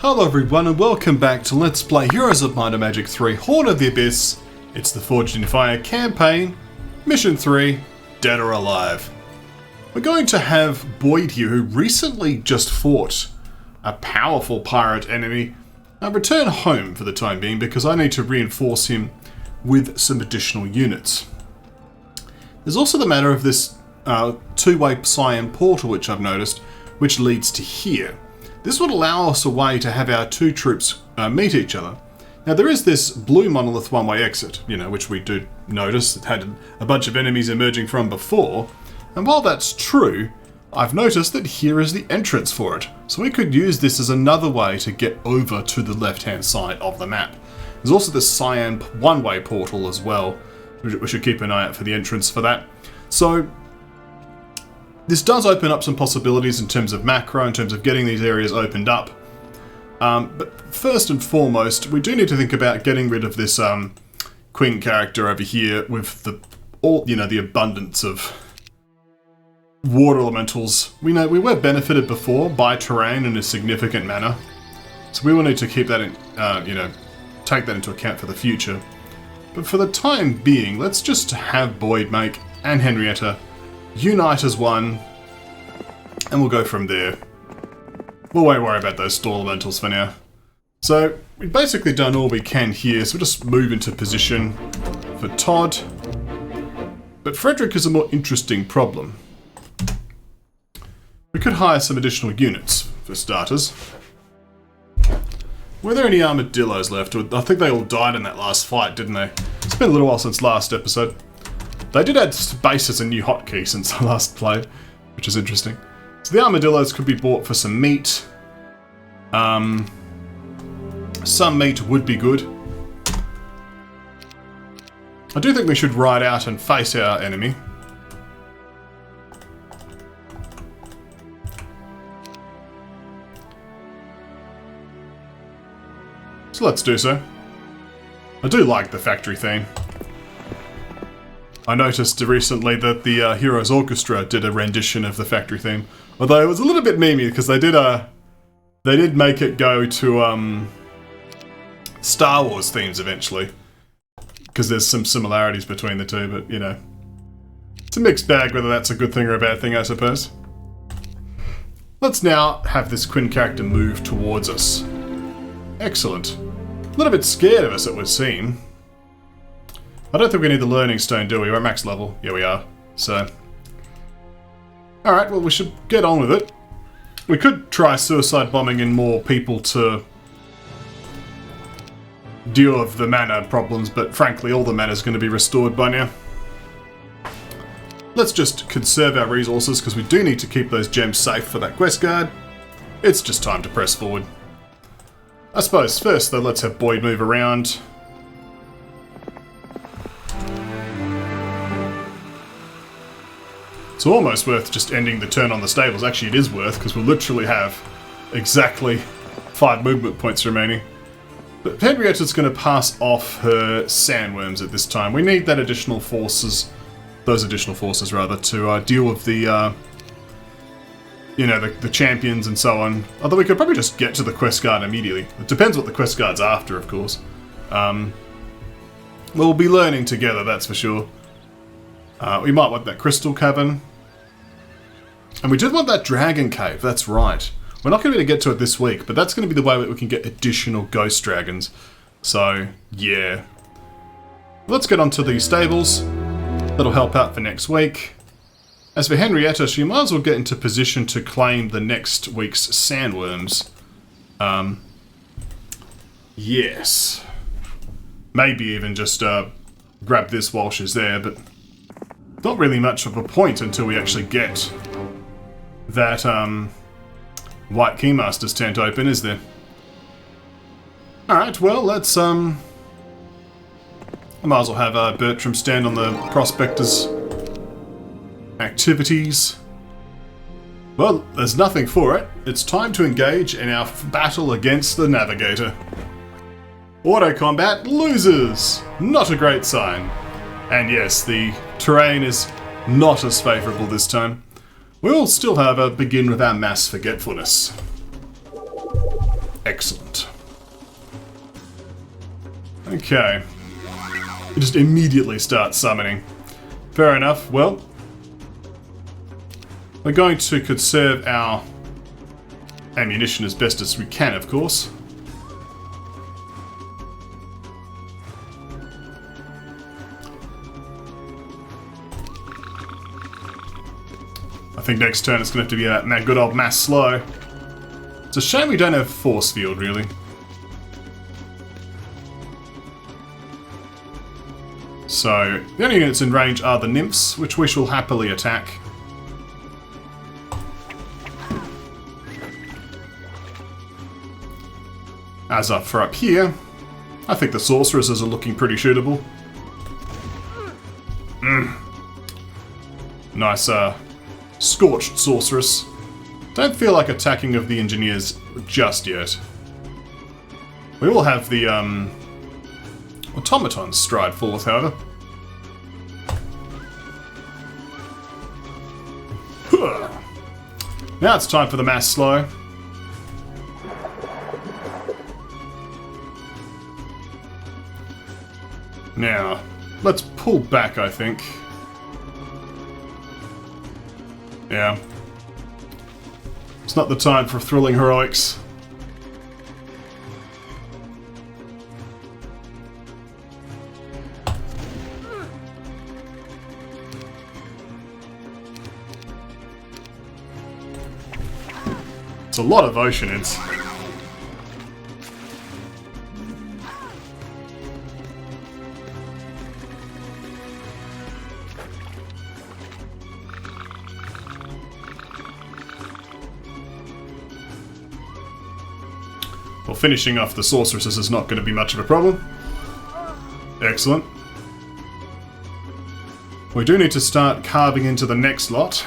Hello everyone and welcome back to Let's Play Heroes of Might and Magic 3 Horde of the Abyss. It's the Forged in Fire campaign, Mission 3, Dead or Alive. We're going to have Boyd here, who recently just fought a powerful pirate enemy, return home for the time being because I need to reinforce him with some additional units. There's also the matter of this two-way cyan portal which I've noticed, which leads to here. This would allow us a way to have our two troops meet each other. Now there is this blue monolith one-way exit, which we do notice. It had a bunch of enemies emerging from before, and while that's true, I've noticed that here is the entrance for it. So we could use this as another way to get over to the left-hand side of the map. There's also this cyan one-way portal as well. We should keep an eye out for the entrance for that. So this does open up some possibilities in terms of macro, in terms of getting these areas opened up. But first and foremost, we do need to think about getting rid of this Quing character over here with the abundance of water elementals. We know we were benefited before by terrain in a significant manner, so we will need to keep that in, take that into account for the future. But for the time being, let's just have Boyd make and Henrietta unite as one, and we'll go from there. We'll won't worry about those store elementals for now. So we've basically done all we can here, so we'll just move into position for Todd. But Frederick is a more interesting problem. We could hire some additional units, for starters. Were there any armadillos left? I think they all died in that last fight, didn't they? It's been a little while since last episode. They did add space as a new hotkey since I last played, which is interesting. So the armadillos could be bought for some meat. Some meat would be good. I do think we should ride out and face our enemy. So let's do so. I do like the factory theme. I noticed recently that the Heroes Orchestra did a rendition of the factory theme, although it was a little bit memey because they did make it go to Star Wars themes eventually, because there's some similarities between the two, but it's a mixed bag whether that's a good thing or a bad thing, I suppose. Let's now have this Quinn character move towards us. Excellent. A little bit scared of us, it would seem. I don't think we need the learning stone, do we? We're at max level. Yeah, we are. So, alright, well, we should get on with it. We could try suicide bombing in more people to deal with the mana problems, but frankly, all the mana is going to be restored by now. Let's just conserve our resources, because we do need to keep those gems safe for that quest guard. It's just time to press forward. I suppose first, though, let's have Boyd move around. It's almost worth just ending the turn on the stables. Actually, it is worth, because we'll literally have exactly 5 movement points remaining. But Henrietta's going to pass off her sandworms at this time. We need that additional forces, those additional forces rather, to deal with the, the champions and so on. Although we could probably just get to the quest guard immediately. It depends what the quest guard's after, of course. We'll be learning together, that's for sure. We might want that crystal cavern. And we did want that dragon cave, that's right. We're not going to be able to get to it this week, but that's going to be the way that we can get additional ghost dragons. So, yeah. Let's get onto the stables. That'll help out for next week. As for Henrietta, she might as well get into position to claim the next week's sandworms. Yes. Maybe even just grab this while she's there, but not really much of a point until we actually get that White Keymaster's tent open, is there? Alright, well, let's I might as well have Bertram stand on the Prospector's activities. Well, there's nothing for it. It's time to engage in our battle against the Navigator. Auto combat loses! Not a great sign. And yes, the terrain is not as favourable this time. We'll still, however, begin with our mass forgetfulness. Excellent. Okay. It just immediately starts summoning. Fair enough. Well, we're going to conserve our ammunition as best as we can, of course. I think next turn it's going to have to be that good old mass slow. It's a shame we don't have force field, really. So, the only units in range are the nymphs, which we shall happily attack. As for up here, I think the sorceresses are looking pretty shootable. Nice, scorched sorceress. Don't feel like attacking of the engineers just yet. We will have the, automatons stride forth, however. Now it's time for the mass slow. Now, let's pull back, I think. Yeah. It's not the time for thrilling heroics. It's a lot of Oceanids. Well, finishing off the sorceresses is not going to be much of a problem. Excellent. We do need to start carving into the next lot.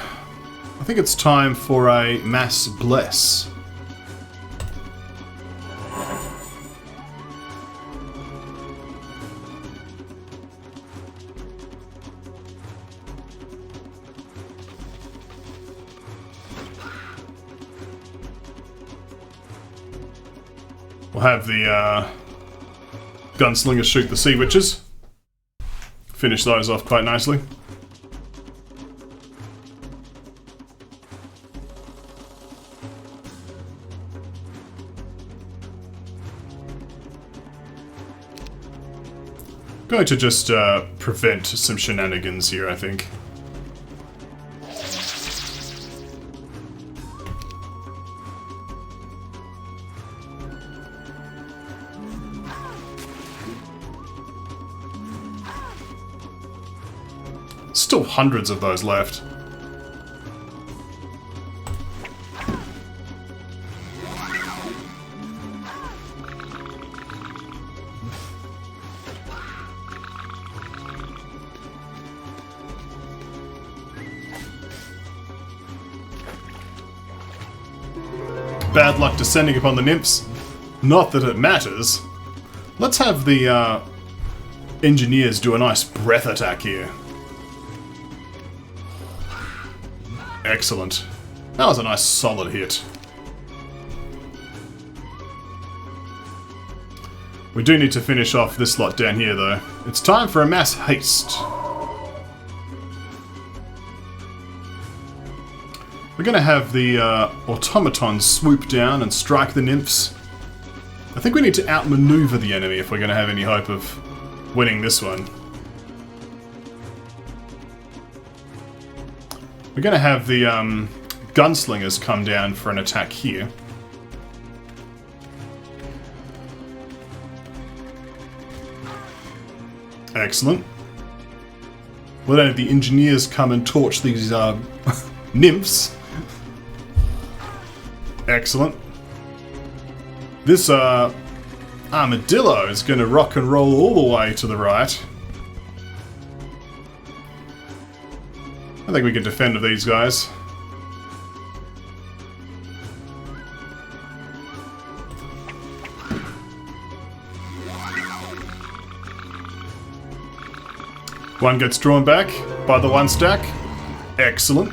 I think it's time for a mass bless. We'll have the gunslingers shoot the sea witches. Finish those off quite nicely. Going to just prevent some shenanigans here, I think. Still hundreds of those left. Bad luck descending upon the nymphs. Not that it matters. Let's have the engineers do a nice breath attack here. Excellent. That was a nice solid hit. We do need to finish off this lot down here though. It's time for a mass haste. We're going to have the automatons swoop down and strike the nymphs. I think we need to outmaneuver the enemy if we're going to have any hope of winning this one. We're going to have the gunslingers come down for an attack here. Excellent. We'll then have the engineers come and torch these nymphs. Excellent. This armadillo is going to rock and roll all the way to the right. I think we can defend with these guys. One gets drawn back by the one stack. Excellent.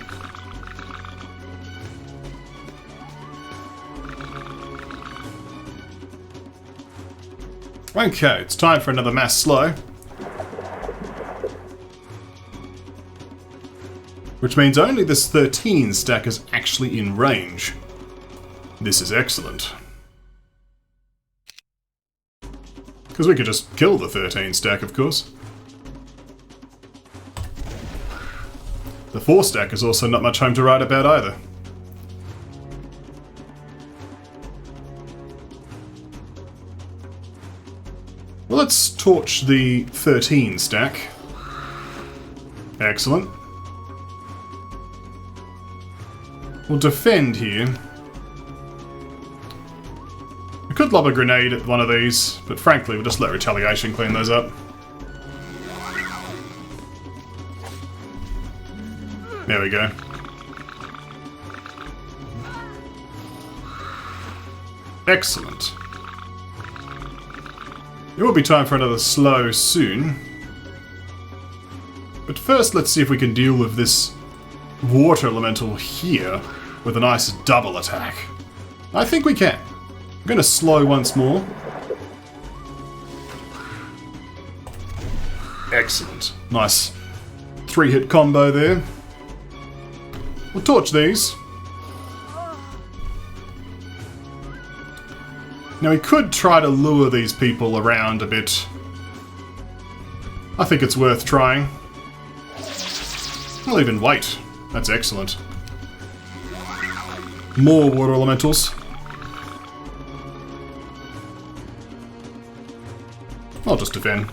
Okay, it's time for another mass slow. Which means only this 13 stack is actually in range. This is excellent. Because we could just kill the 13 stack, of course. The 4 stack is also not much home to write about either. Well, let's torch the 13 stack. Excellent. We'll defend here. We could lob a grenade at one of these, but frankly we'll just let retaliation clean those up. There we go. Excellent. It will be time for another slow soon. But first let's see if we can deal with this water elemental here with a nice double attack. I think we can. I'm going to slow once more. Excellent. Nice 3-hit combo there. We'll torch these. Now we could try to lure these people around a bit. I think it's worth trying. We'll even wait. That's excellent. More water elementals. I'll just defend.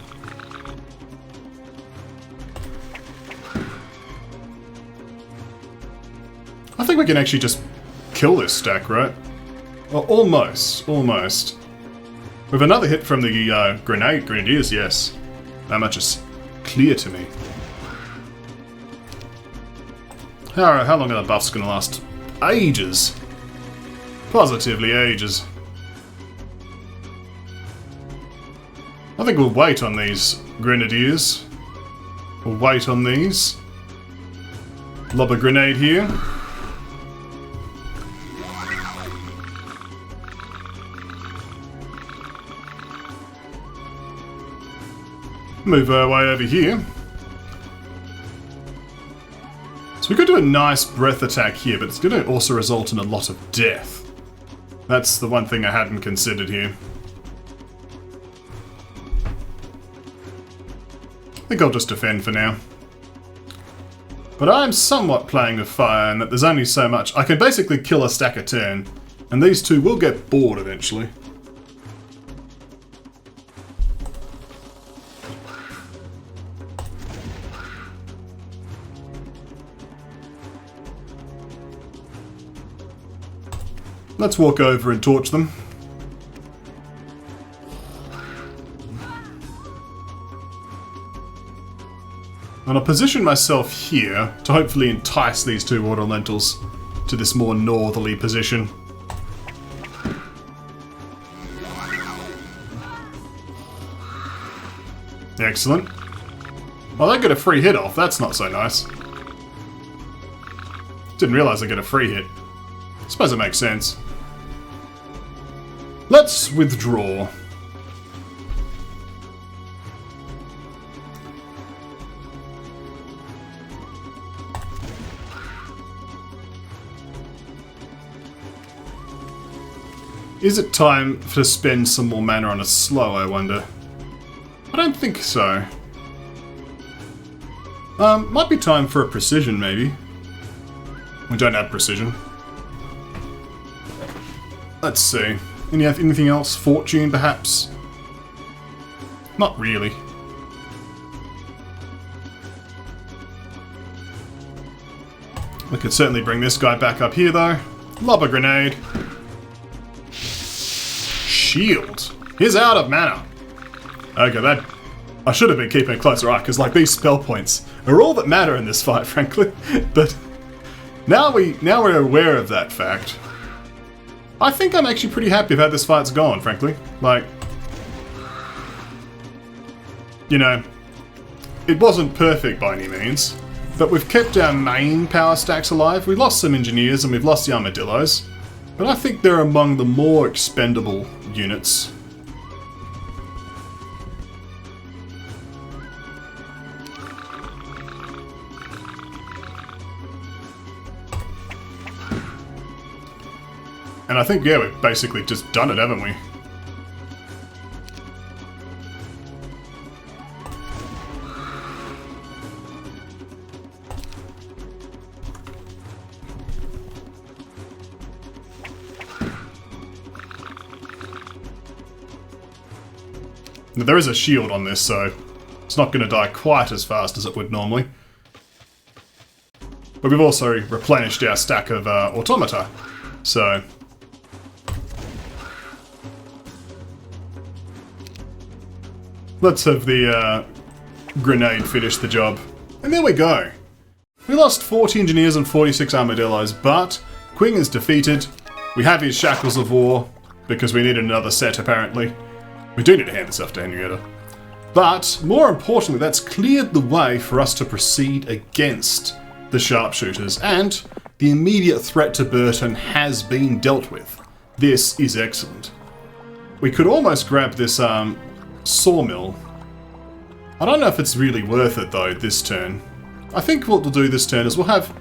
I think we can actually just kill this stack, right? Well, almost. Almost. With another hit from the grenadiers, yes. That much is clear to me. How long are the buffs going to last? Ages. Positively ages. I think we'll wait on these grenadiers. We'll wait on these. Lob a grenade here. Move our way over here. So we could do a nice breath attack here, but it's going to also result in a lot of death. That's the one thing I hadn't considered here. I think I'll just defend for now. But I'm somewhat playing with fire in that there's only so much. I can basically kill a stack a turn, and these two will get bored eventually. Let's walk over and torch them. And I'll position myself here to hopefully entice these two water elementals to this more northerly position. Excellent. Well, they get a free hit off. That's not so nice. Didn't realize I get a free hit. Suppose it makes sense. Let's withdraw. Is it time to spend some more mana on a slow, I wonder? I don't think so. Might be time for a precision, maybe. We don't have precision. Let's see. Anything else? Fortune, perhaps? Not really. We could certainly bring this guy back up here, though. Lob a grenade. Shield. He's out of mana. Okay, that... I should have been keeping a closer eye, because, like, these spell points are all that matter in this fight, frankly. But now we're aware of that fact. I think I'm actually pretty happy with how this fight's gone, frankly. Like, you know, it wasn't perfect by any means, but we've kept our main power stacks alive. We lost some engineers and we've lost the armadillos, but I think they're among the more expendable units. And I think, yeah, we've basically just done it, haven't we? Now, there is a shield on this, so it's not going to die quite as fast as it would normally. But we've also replenished our stack of automata, so... let's have the grenade finish the job. And there we go. We lost 40 engineers and 46 armadillos, but Quing is defeated. We have his Shackles of War, because we need another set apparently. We do need to hand this off to Henrietta. But, more importantly, that's cleared the way for us to proceed against the Sharpshooters, and the immediate threat to Burton has been dealt with. This is excellent. We could almost grab this sawmill. I don't know if it's really worth it though this turn. I think what we'll do this turn is we'll have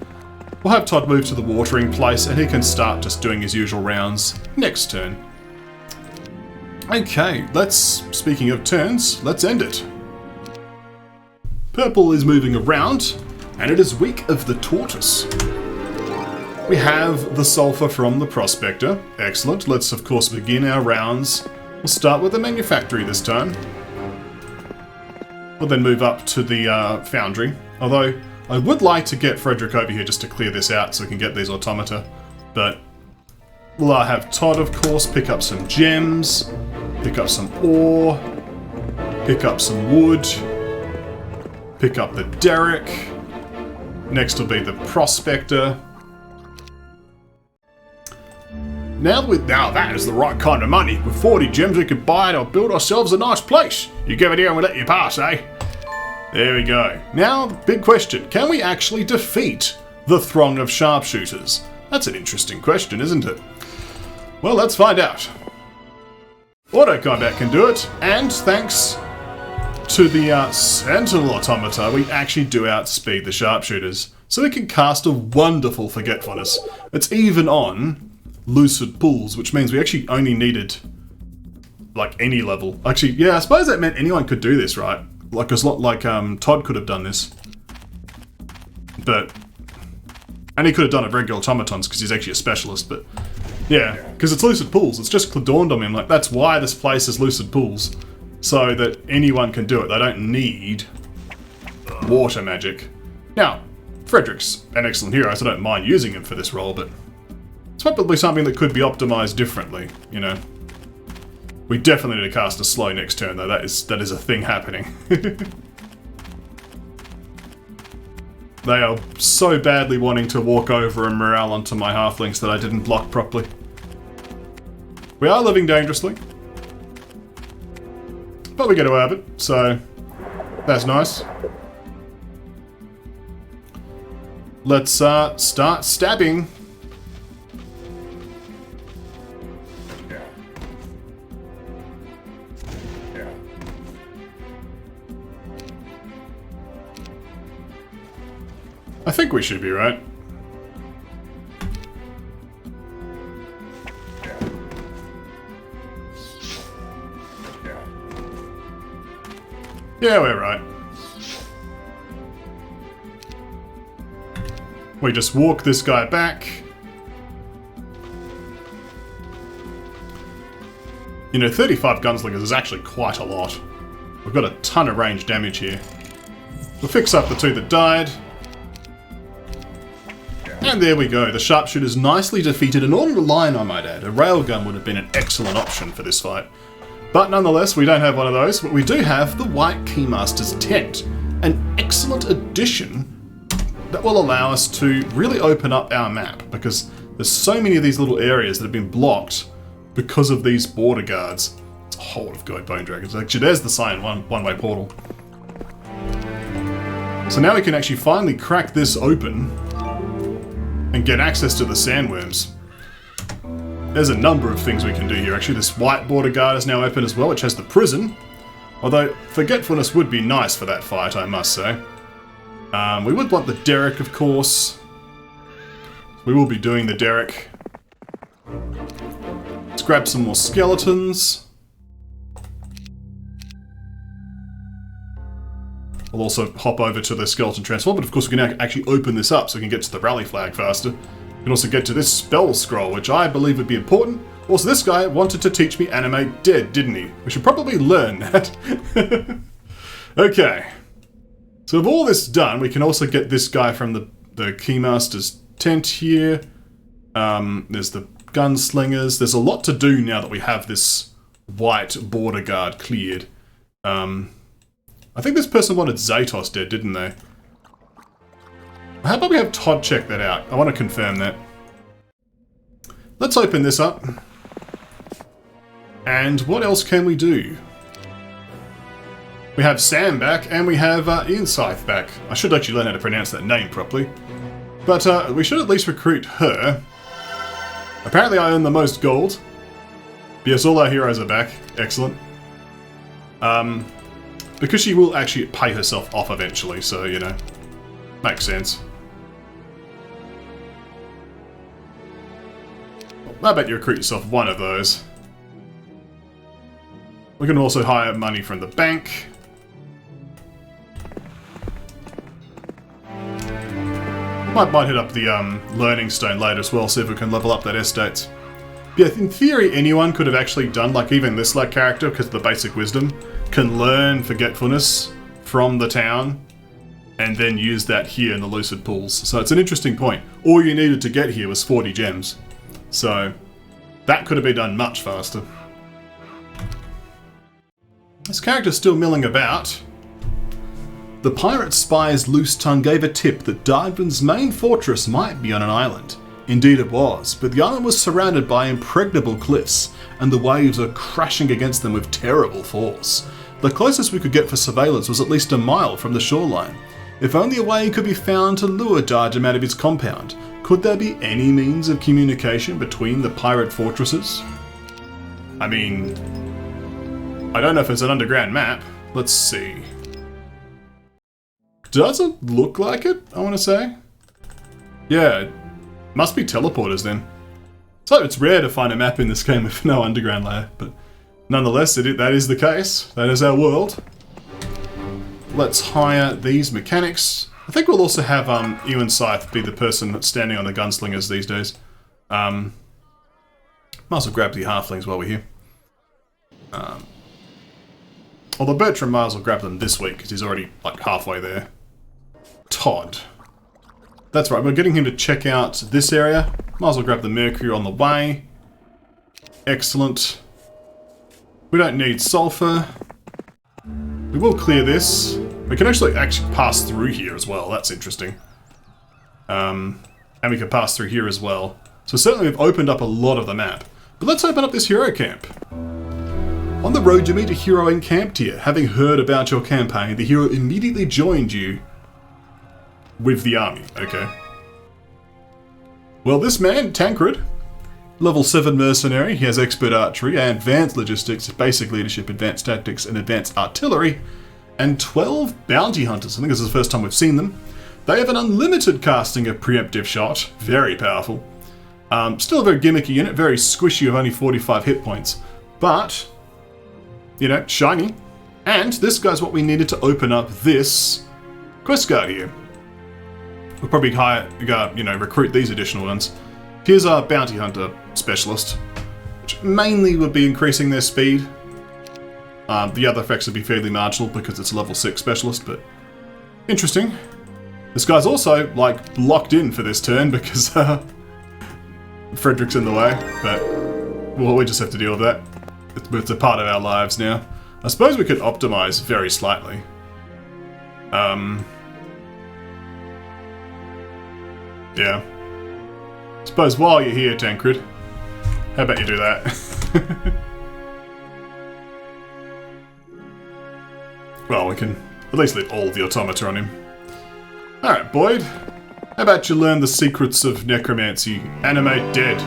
Todd move to the watering place and he can start just doing his usual rounds next turn. Okay, speaking of turns, let's end it. Purple is moving around, and it is week of the tortoise. We have the sulfur from the prospector. Excellent. Let's of course begin our rounds. We'll start with the manufactory this time. We'll then move up to the foundry. Although, I would like to get Frederick over here just to clear this out so we can get these automata. But we'll have Todd, of course, pick up some gems, pick up some ore, pick up some wood, pick up the derrick. Next will be the prospector. Now that is the right kind of money. With 40 gems we could buy it or build ourselves a nice place. You give it here and we'll let you pass, eh? There we go. Now, big question. Can we actually defeat the throng of sharpshooters? That's an interesting question, isn't it? Well, let's find out. Auto combat can do it, and thanks to the sentinel automata, we actually do outspeed the sharpshooters. So we can cast a wonderful Forgetfulness. It's even on lucid pools, which means we actually only needed like any level. Actually, yeah, I suppose that meant anyone could do this, right? Like it's not like Todd could have done this, but and he could have done it regular automatons because he's actually a specialist. But yeah, because it's lucid pools. It's just dawned on me. I'm like, that's why this place is lucid pools, so that anyone can do it. They don't need water magic. Now, Frederick's an excellent hero, so I don't mind using him for this role, but it's probably something that could be optimized differently, you know. We definitely need to cast a slow next turn, though. That is a thing happening. They are so badly wanting to walk over and morale onto my halflings that I didn't block properly. We are living dangerously, but we get away with it, so that's nice. Let's start stabbing. I think we should be right. Yeah, we're right. We just walk this guy back. You know, 35 gunslingers is actually quite a lot. We've got a ton of range damage here. We'll fix up the two that died. And there we go, the sharpshooters nicely defeated and on the line, I might add. A railgun would have been an excellent option for this fight. But nonetheless, we don't have one of those, but we do have the White Keymaster's Tent. An excellent addition that will allow us to really open up our map, because there's so many of these little areas that have been blocked because of these border guards. It's a whole lot of good bone dragons. Actually, there's the Cyan one-way portal. So now we can actually finally crack this open and get access to the sandworms. There's a number of things we can do here. Actually, this white border guard is now open as well, which has the prison. Although, Forgetfulness would be nice for that fight, I must say. We would want the derrick, of course. We will be doing the derrick. Let's grab some more skeletons. We'll also hop over to the skeleton transform, but of course we can now actually open this up so we can get to the rally flag faster. We can also get to this spell scroll, which I believe would be important. Also, this guy wanted to teach me animate dead, didn't he? We should probably learn that. Okay. So with all this done, we can also get this guy from the Keymaster's tent here. There's the gunslingers. There's a lot to do now that we have this white border guard cleared. I think this person wanted Zatos dead, didn't they? How about we have Todd check that out? I want to confirm that. Let's open this up. And what else can we do? We have Sam back, and we have Ian Scythe back. I should actually learn how to pronounce that name properly. But we should at least recruit her. Apparently I earn the most gold. Yes, all our heroes are back. Excellent. Because she will actually pay herself off eventually, so, you know, makes sense. I bet you recruit yourself one of those. We can also hire money from the bank. Might hit up the learning stone later as well, see if we can level up that estates. Yeah, in theory anyone could have actually done, like even this like character, because of the basic wisdom, can learn Forgetfulness from the town and then use that here in the lucid pools. So it's an interesting point. All you needed to get here was 40 gems. So that could have been done much faster. This character's still milling about. The pirate spy's loose tongue gave a tip that Darwin's main fortress might be on an island. Indeed it was, but the island was surrounded by impregnable cliffs, and the waves were crashing against them with terrible force. The closest we could get for surveillance was at least a mile from the shoreline. If only a way could be found to lure Dargem out of his compound. Could there be any means of communication between the pirate fortresses? I mean, I don't know if it's an underground map. Let's see. Doesn't look like it, I want to say. Yeah, it must be teleporters then. So it's rare to find a map in this game with no underground layer, but nonetheless, that is the case. That is our world. Let's hire these mechanics. I think we'll also have Ewan Scythe be the person that's standing on the gunslingers these days. Might as well grab the halflings while we're here. Although Bertram might as well grab them this week, because he's already like halfway there. Todd. That's right, we're getting him to check out this area. Might as well grab the Mercury on the way. Excellent. We don't need sulfur. We will clear this. We can actually pass through here as well. That's interesting. And we can pass through here as well. So certainly we've opened up a lot of the map. But let's open up this hero camp. On the road you meet a hero encamped here. Having heard about your campaign, the hero immediately joined you with the army. Okay. Well, this man, Tancred, level 7 mercenary, he has expert archery, advanced logistics, basic leadership, advanced tactics, and advanced artillery, and 12 bounty hunters. I think this is the first time we've seen them. They have an unlimited casting of preemptive shot, very powerful. Still a very gimmicky unit, very squishy with only 45 hit points, but, you know, shiny. And this guy's what we needed to open up this quest card here. We'll probably recruit these additional ones. Here's our bounty hunter specialist, which mainly would be increasing their speed. The other effects would be fairly marginal because it's a level 6 specialist, but interesting. This guy's also, like, locked in for this turn because Frederick's in the way, but well, we just have to deal with that. It's a part of our lives now. I suppose we could optimize very slightly. Yeah. Suppose while you're here, Tancred, how about you do that? Well, we can at least leave all of the automata on him. Alright, Boyd. How about you learn the secrets of necromancy? Animate dead.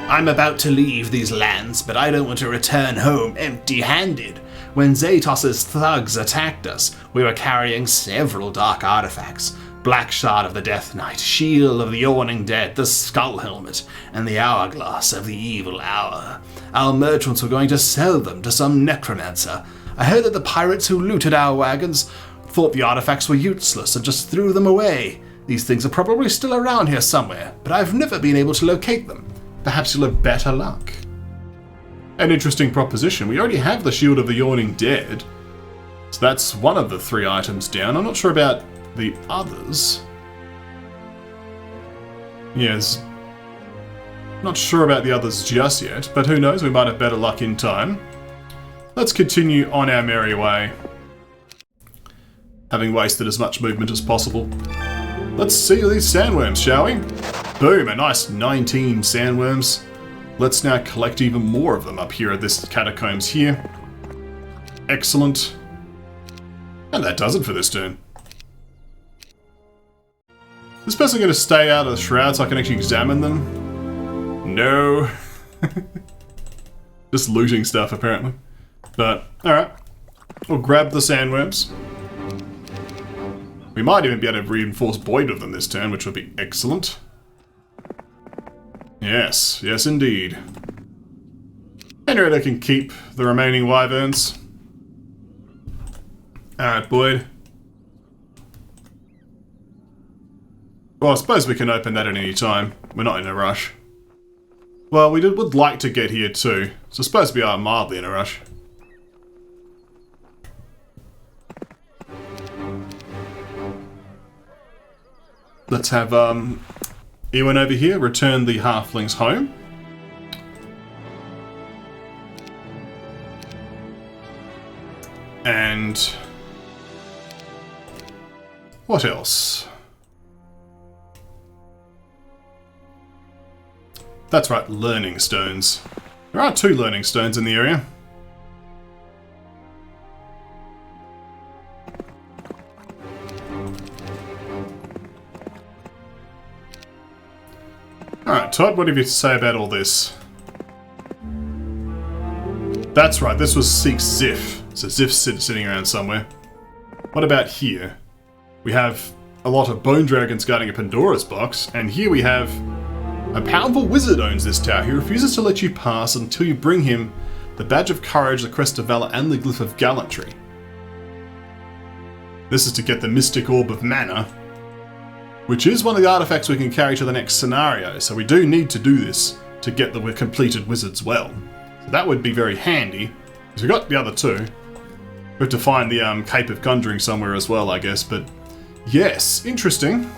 I'm about to leave these lands, but I don't want to return home empty-handed. When Zatos's thugs attacked us, we were carrying several dark artifacts. Black Shard of the Death Knight, Shield of the Yawning Dead, the Skull Helmet, and the Hourglass of the Evil Hour. Our merchants were going to sell them to some necromancer. I heard that the pirates who looted our wagons thought the artifacts were useless and just threw them away. These things are probably still around here somewhere, but I've never been able to locate them. Perhaps you'll have better luck. An interesting proposition. We already have the Shield of the Yawning Dead. So that's one of the 3 items down. I'm not sure about the others. Yes. Not sure about the others just yet, but who knows, we might have better luck in time. Let's continue on our merry way, having wasted as much movement as possible. Let's see these sandworms, shall we? Boom, a nice 19 sandworms. Let's now collect even more of them up here at this catacombs here. Excellent. And that does it for this turn. Is this person going to stay out of the shroud so I can actually examine them? No. Just looting stuff, apparently. But, alright. We'll grab the sandworms. We might even be able to reinforce Boyd with them this turn, which would be excellent. Yes, yes indeed. Henrietta can keep the remaining wyverns. Alright, Boyd. Well, I suppose we can open that at any time. We're not in a rush. Well, we would like to get here too, so I suppose we are mildly in a rush. Let's have Ewan over here return the halflings home. And what else? That's right, learning stones. There are 2 learning stones in the area. Alright, Todd, what have you to say about all this? That's right, this was Seek's Ziff. So Ziff's sitting around somewhere. What about here? We have a lot of bone dragons guarding a Pandora's box, and here we have a powerful wizard owns this tower. He refuses to let you pass until you bring him the Badge of Courage, the Crest of Valor, and the Glyph of Gallantry. This is to get the Mystic Orb of Mana, which is one of the artifacts we can carry to the next scenario, so we do need to do this to get the completed wizards well. So that would be very handy, because we got the other 2. We have to find the Cape of Conjuring somewhere as well, I guess, but yes, interesting.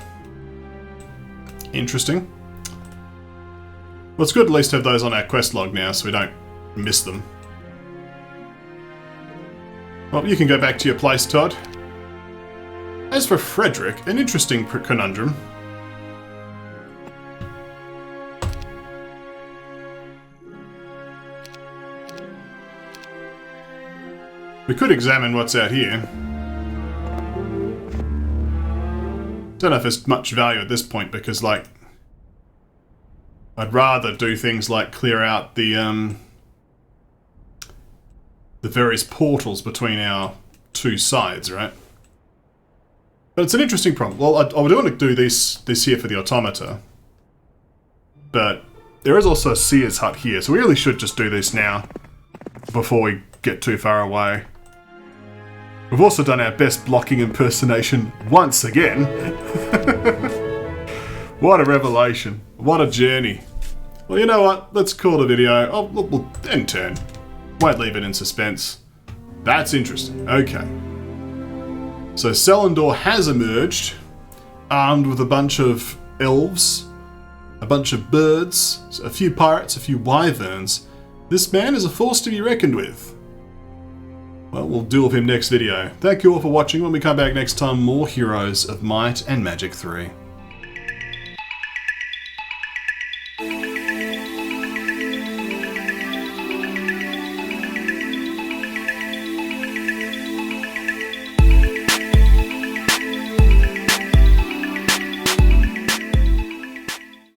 Interesting. Well, it's good at least to have those on our quest log now, so we don't miss them. Well, you can go back to your place, Todd. As for Frederick, an interesting conundrum. We could examine what's out here. Don't know if there's much value at this point because, like, I'd rather do things like clear out the various portals between our 2 sides, right? But it's an interesting problem. Well, I would want to do this here for the automata. But there is also a seer's hut here, so we really should just do this now before we get too far away. We've also done our best blocking impersonation once again. What a revelation. What a journey. Well, you know what? Let's call the video. Oh, we'll end turn. Won't leave it in suspense. That's interesting. Okay. So Selendor has emerged, armed with a bunch of elves, a bunch of birds, a few pirates, a few wyverns. This man is a force to be reckoned with. Well, we'll deal with him next video. Thank you all for watching. When we come back next time, more Heroes of Might and Magic 3.